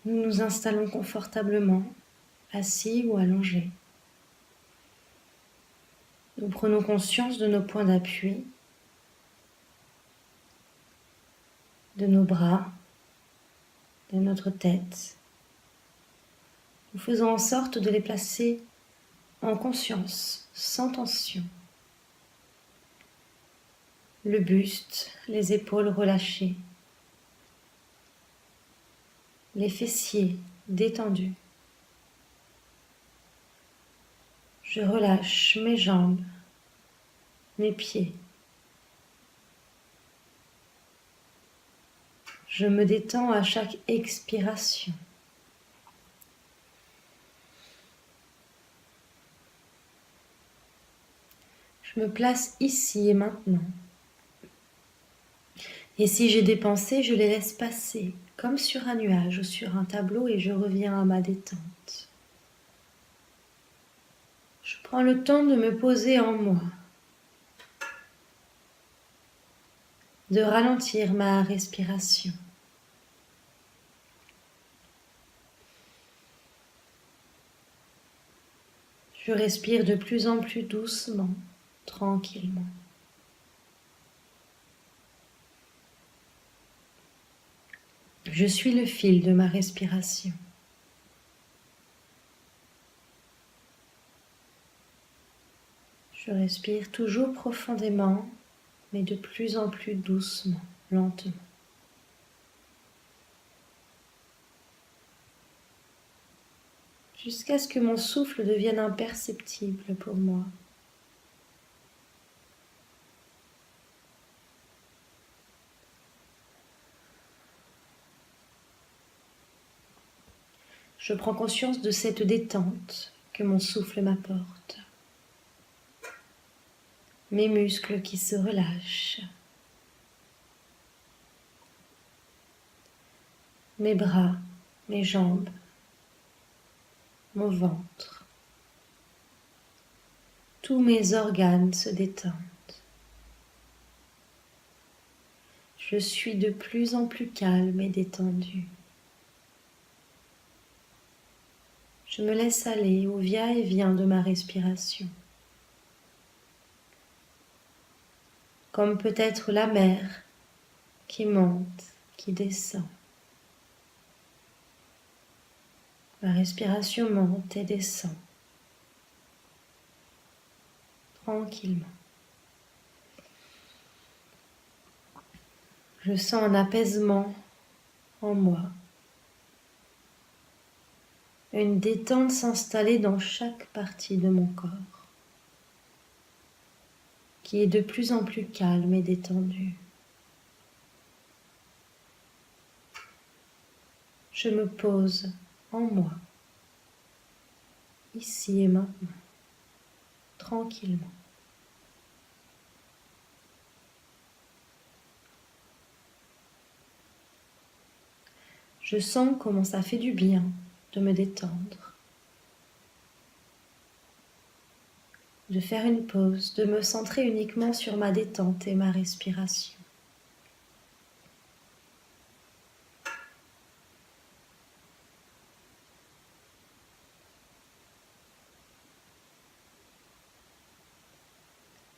Nous nous installons confortablement, assis ou allongés. Nous prenons conscience de nos points d'appui, de nos bras, de notre tête. Nous faisons en sorte de les placer en conscience, sans tension. Le buste, les épaules relâchées, les fessiers détendus. Je relâche mes jambes, mes pieds. Je me détends à chaque expiration. Je me place ici et maintenant. Et si j'ai des pensées, je les laisse passer, comme sur un nuage ou sur un tableau, et je reviens à ma détente. Je prends le temps de me poser en moi, de ralentir ma respiration. Je respire de plus en plus doucement, tranquillement. Je suis le fil de ma respiration. Je respire toujours profondément, mais de plus en plus doucement, lentement. Jusqu'à ce que mon souffle devienne imperceptible pour moi. Je prends conscience de cette détente que mon souffle m'apporte. Mes muscles qui se relâchent. Mes bras, mes jambes, mon ventre. Tous mes organes se détendent. Je suis de plus en plus calme et détendu. Je me laisse aller au va-et-vient de ma respiration. Comme peut-être la mer qui monte, qui descend. Ma respiration monte et descend. Tranquillement. Je sens un apaisement en moi. Une détente s'installer dans chaque partie de mon corps, qui est de plus en plus calme et détendu. Je me pose en moi, ici et maintenant, tranquillement. Je sens comment ça fait du bien de me détendre, de faire une pause, de me centrer uniquement sur ma détente et ma respiration.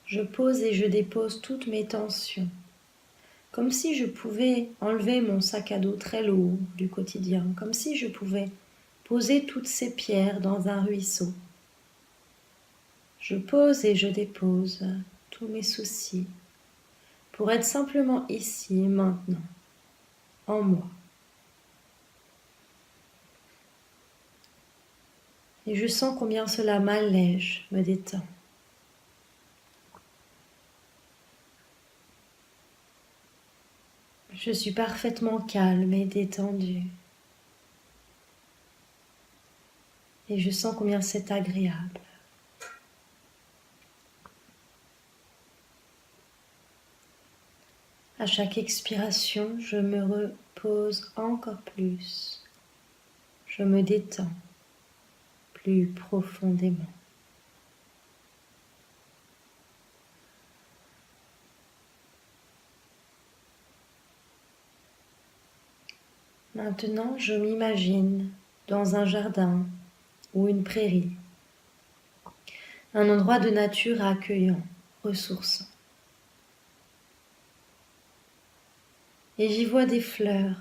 Je pose et je dépose toutes mes tensions, comme si je pouvais enlever mon sac à dos très lourd du quotidien, comme si je pouvais poser toutes ces pierres dans un ruisseau. Je pose et je dépose tous mes soucis pour être simplement ici et maintenant, en moi. Et je sens combien cela m'allège, me détend. Je suis parfaitement calme et détendue. Et je sens combien c'est agréable. À chaque expiration, je me repose encore plus. Je me détends plus profondément. Maintenant, je m'imagine dans un jardin ou une prairie, un endroit de nature accueillant, ressourçant. Et j'y vois des fleurs,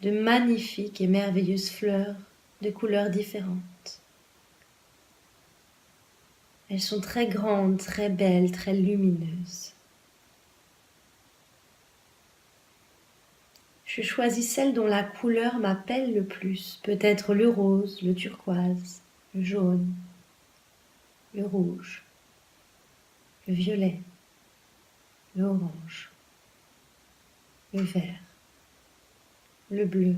de magnifiques et merveilleuses fleurs de couleurs différentes. Elles sont très grandes, très belles, très lumineuses. Je choisis celle dont la couleur m'appelle le plus, peut-être le rose, le turquoise, le jaune, le rouge, le violet, le orange, le vert, le bleu.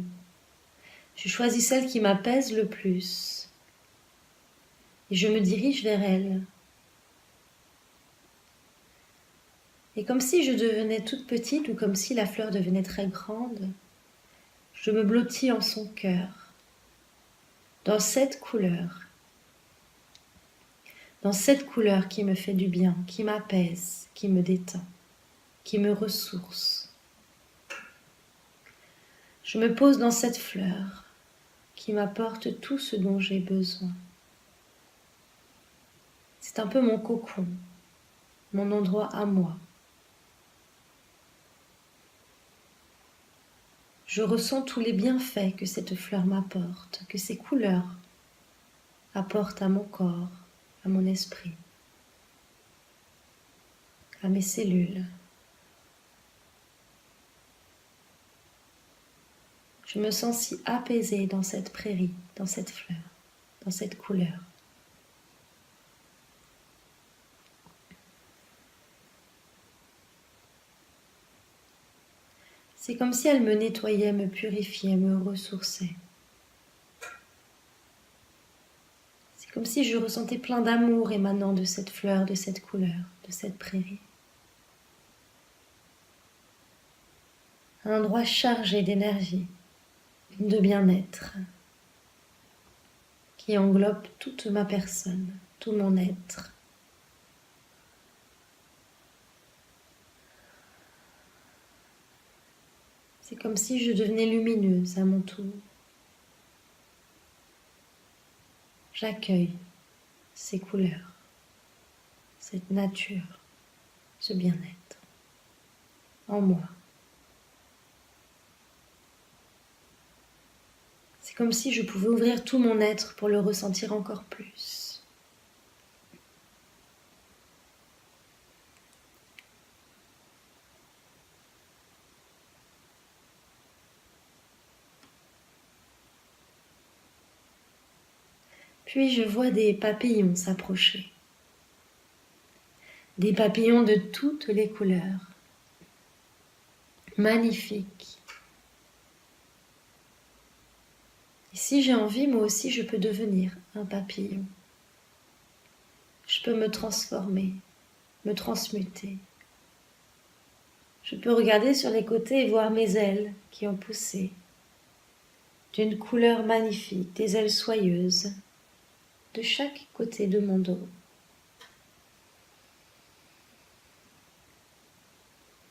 Je choisis celle qui m'apaise le plus et je me dirige vers elle. Et comme si je devenais toute petite ou comme si la fleur devenait très grande, je me blottis en son cœur, dans cette couleur qui me fait du bien, qui m'apaise, qui me détend, qui me ressource. Je me pose dans cette fleur qui m'apporte tout ce dont j'ai besoin. C'est un peu mon cocon, mon endroit à moi. Je ressens tous les bienfaits que cette fleur m'apporte, que ces couleurs apportent à mon corps, à mon esprit, à mes cellules. Je me sens si apaisée dans cette prairie, dans cette fleur, dans cette couleur. C'est comme si elle me nettoyait, me purifiait, me ressourçait. C'est comme si je ressentais plein d'amour émanant de cette fleur, de cette couleur, de cette prairie. Un endroit chargé d'énergie, de bien-être, qui englobe toute ma personne, tout mon être. C'est comme si je devenais lumineuse à mon tour. J'accueille ces couleurs, cette nature, ce bien-être en moi. C'est comme si je pouvais ouvrir tout mon être pour le ressentir encore plus. Puis je vois des papillons s'approcher. Des papillons de toutes les couleurs. Magnifiques. Et si j'ai envie, moi aussi, je peux devenir un papillon. Je peux me transformer, me transmuter. Je peux regarder sur les côtés et voir mes ailes qui ont poussé. D'une couleur magnifique, des ailes soyeuses, de chaque côté de mon dos.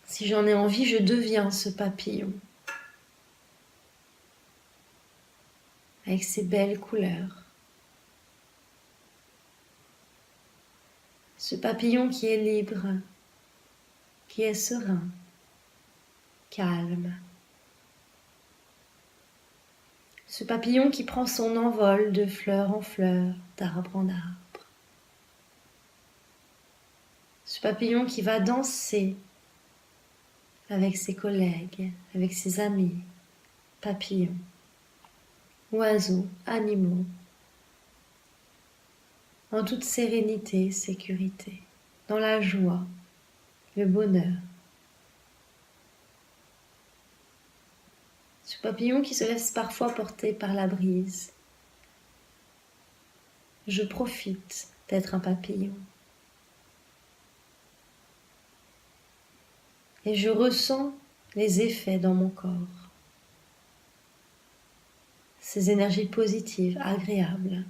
Si j'en ai envie, je deviens ce papillon, avec ses belles couleurs. Ce papillon qui est libre, qui est serein, calme. Ce papillon qui prend son envol de fleur en fleur, d'arbre en arbre. Ce papillon qui va danser avec ses collègues, avec ses amis, papillons, oiseaux, animaux, en toute sérénité, sécurité, dans la joie, le bonheur. Ce papillon qui se laisse parfois porter par la brise. Je profite d'être un papillon. Et je ressens les effets dans mon corps. Ces énergies positives, agréables.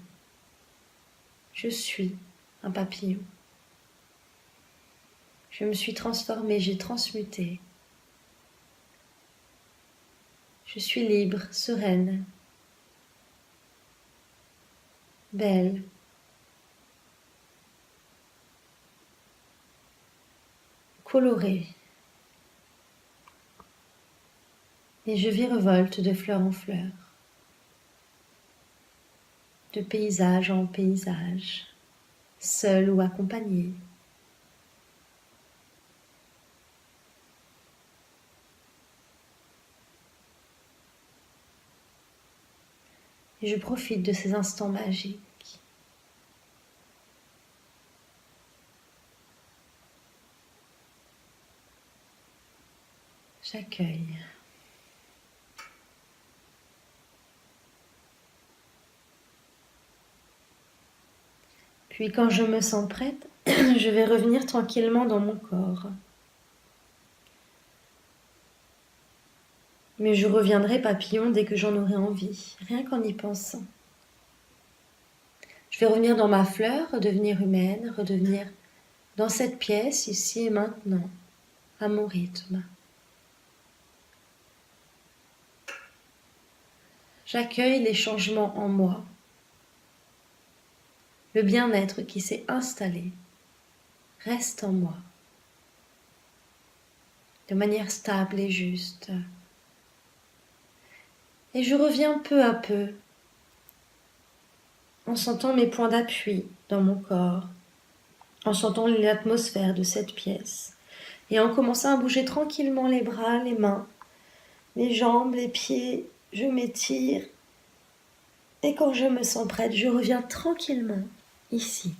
Je suis un papillon. Je me suis transformée, j'ai transmuté Je suis libre, sereine, belle. Colorée. Et je virevolte de fleur en fleur, de paysage en paysage, seule ou accompagnée. Et je profite de ces instants magiques. J'accueille. Puis quand je me sens prête, je vais revenir tranquillement dans mon corps. Mais je reviendrai papillon dès que j'en aurai envie, rien qu'en y pensant. Je vais revenir dans ma fleur, redevenir humaine, redevenir dans cette pièce, ici et maintenant, à mon rythme. J'accueille les changements en moi, le bien-être qui s'est installé reste en moi, de manière stable et juste. Et je reviens peu à peu, en sentant mes points d'appui dans mon corps, en sentant l'atmosphère de cette pièce, et en commençant à bouger tranquillement les bras, les mains, les jambes, les pieds, je m'étire, et quand je me sens prête, je reviens tranquillement ici,